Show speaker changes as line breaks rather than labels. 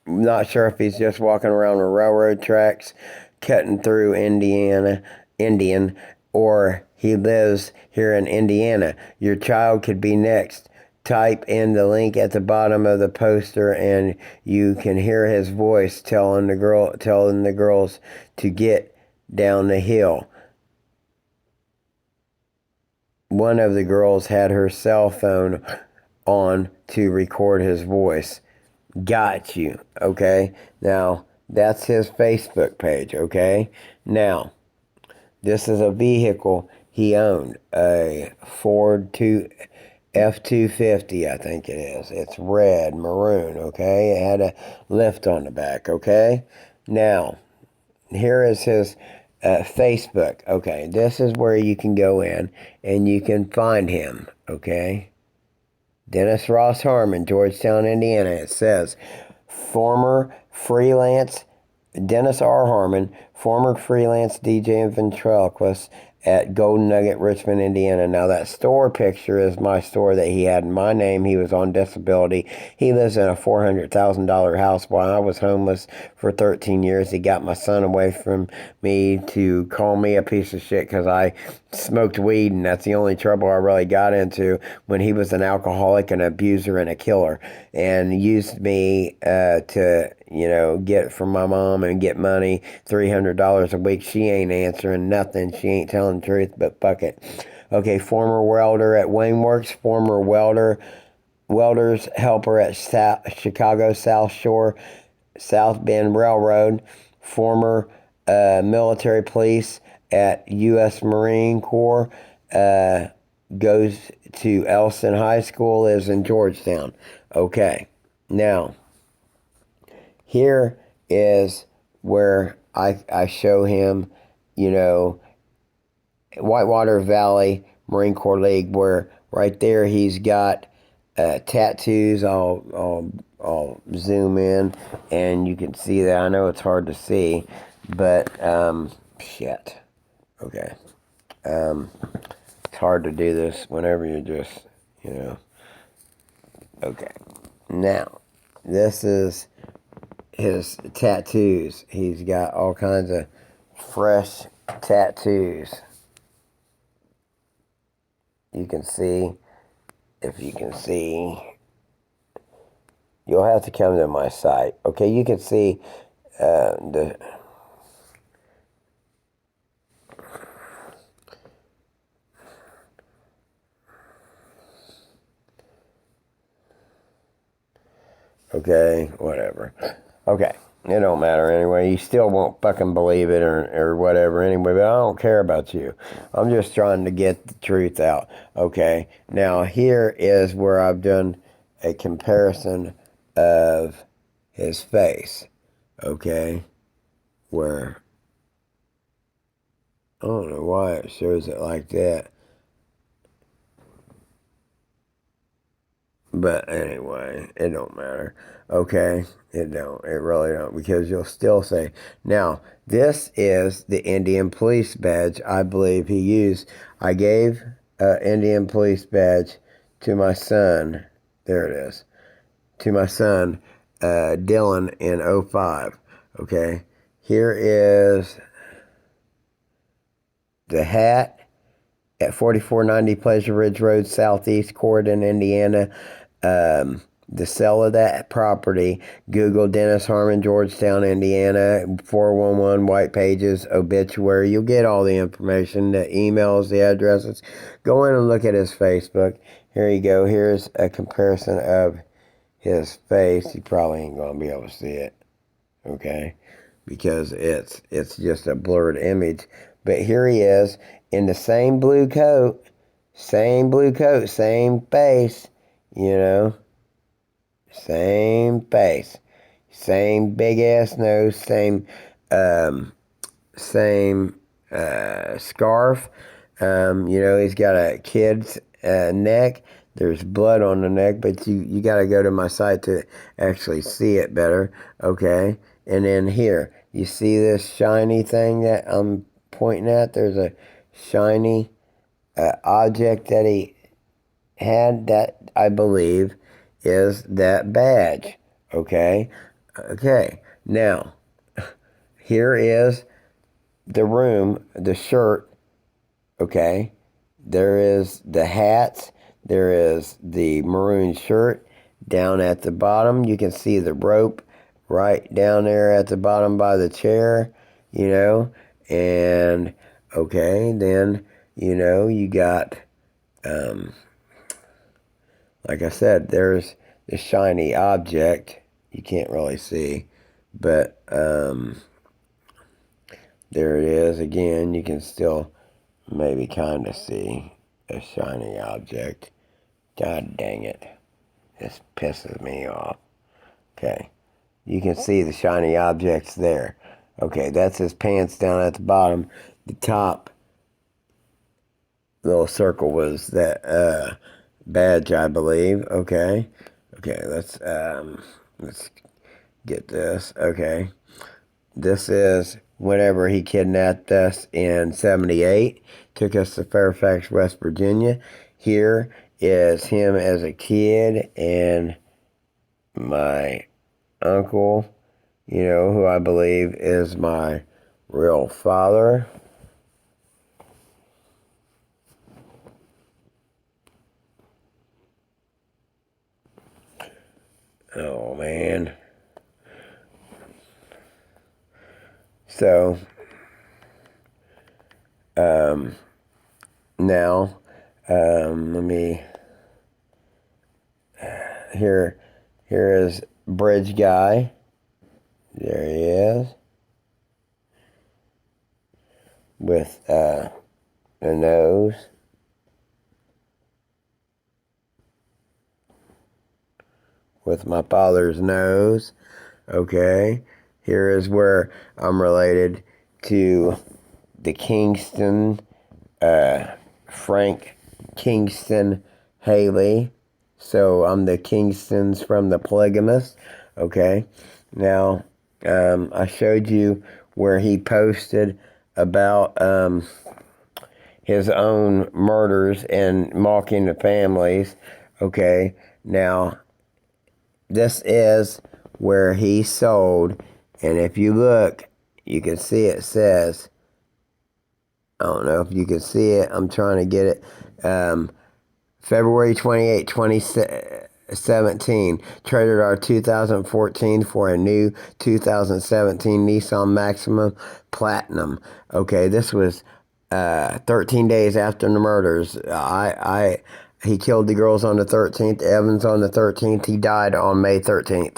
not sure if he's just walking around the railroad tracks, cutting through Indian, or he lives here in Indiana. Your child could be next. Type in the link at the bottom of the poster, and you can hear his voice telling the girls to get down the hill. One of the girls had her cell phone on to record his voice. Got you. Okay. Now, that's his Facebook page. Okay. Now, this is a vehicle he owned, a Ford F-250, I think it is. It's red, maroon. Okay. It had a lift on the back. Okay. Now, here is his Facebook. Okay. This is where you can go in and you can find him. Okay. Dennis Ross Harmon, Georgetown, Indiana. It says, former freelance, Dennis R. Harmon, former freelance DJ and ventriloquist at Golden Nugget, Richmond, Indiana. Now, that store picture is my store that he had in my name. He was on disability. He lives in a $400,000 house while I was homeless for 13 years. He got my son away from me to call me a piece of shit because I smoked weed, and that's the only trouble I really got into when he was an alcoholic, an abuser, and a killer, and used me to, get from my mom and get money, $300 a week. She ain't answering nothing. She ain't telling the truth, but fuck it. Okay, former welder at Wingworks, former welder's helper at Chicago South Shore, South Bend Railroad, former military police at U.S. Marine Corps, goes to Elson High School, lives in Georgetown. Okay, now, here is where I show him, Whitewater Valley Marine Corps League, where right there he's got tattoos. I'll zoom in, and you can see that. I know it's hard to see, but shit. Okay, it's hard to do this whenever you're just, Okay, now this is his tattoos. He's got all kinds of fresh tattoos. You can see, if you can see, you'll have to come to my site. Okay, you can see the. Okay, whatever. Okay, it don't matter anyway. You still won't fucking believe it or whatever anyway, but I don't care about you. I'm just trying to get the truth out. Okay, now here is where I've done a comparison of his face. Okay, where I don't know why it shows it like that. But anyway, it don't matter. Okay, it don't. It really don't, because you'll still say, now, this is the Indian police badge I believe he used. I gave an Indian police badge to my son. There it is. To my son, Dylan, in '05. Okay, here is the hat at 4490 Pleasure Ridge Road, Southeast Corydon, Indiana. The sale of that property, Google Dennis Harmon, Georgetown, Indiana, 411 white pages, obituary. You'll get all the information, the emails, the addresses. Go in and look at his Facebook. Here you go. Here's a comparison of his face. You probably ain't going to be able to see it, okay, because it's just a blurred image. But here he is in the same blue coat, same face, same face, same big ass nose, same scarf. He's got a kid's neck. There's blood on the neck, but you got to go to my site to actually see it better. Okay, and then here you see this shiny thing that I'm pointing at. There's a shiny object that he had that I believe is that badge. Okay, Okay, now, here is the room, the shirt, okay? There is the hats, there is the maroon shirt. Down at the bottom, you can see the rope right down there at the bottom by the chair, you know? And, okay, then, you got, like I said, there's the shiny object. You can't really see, but, there it is again. You can still maybe kind of see a shiny object. God dang it. This pisses me off. Okay. You can see the shiny objects there. Okay, that's his pants down at the bottom. The top little circle was that badge, I believe. Okay. Okay, let's get this. Okay. This is whenever he kidnapped us in 78, took us to Fairfax, West Virginia. Here is him as a kid and my uncle, who I believe is my real father. Oh, man. So, now, let me, here is Bridge Guy. There he is. With, the nose. With my father's nose. Okay. Here is where I'm related to the Kingston, Frank Kingston Haley. So I'm the Kingstons from the Polygamist. Okay. Now, I showed you where he posted about his own murders and mocking the families. Okay. Now, this is where he sold, and if you look, you can see it says, I don't know if you can see it, I'm trying to get it, February 28, 2017, traded our 2014 for a new 2017 Nissan Maxima Platinum. Okay, this was 13 days after the murders. He killed the girls on the 13th, Evans on the 13th. He died on May 13th.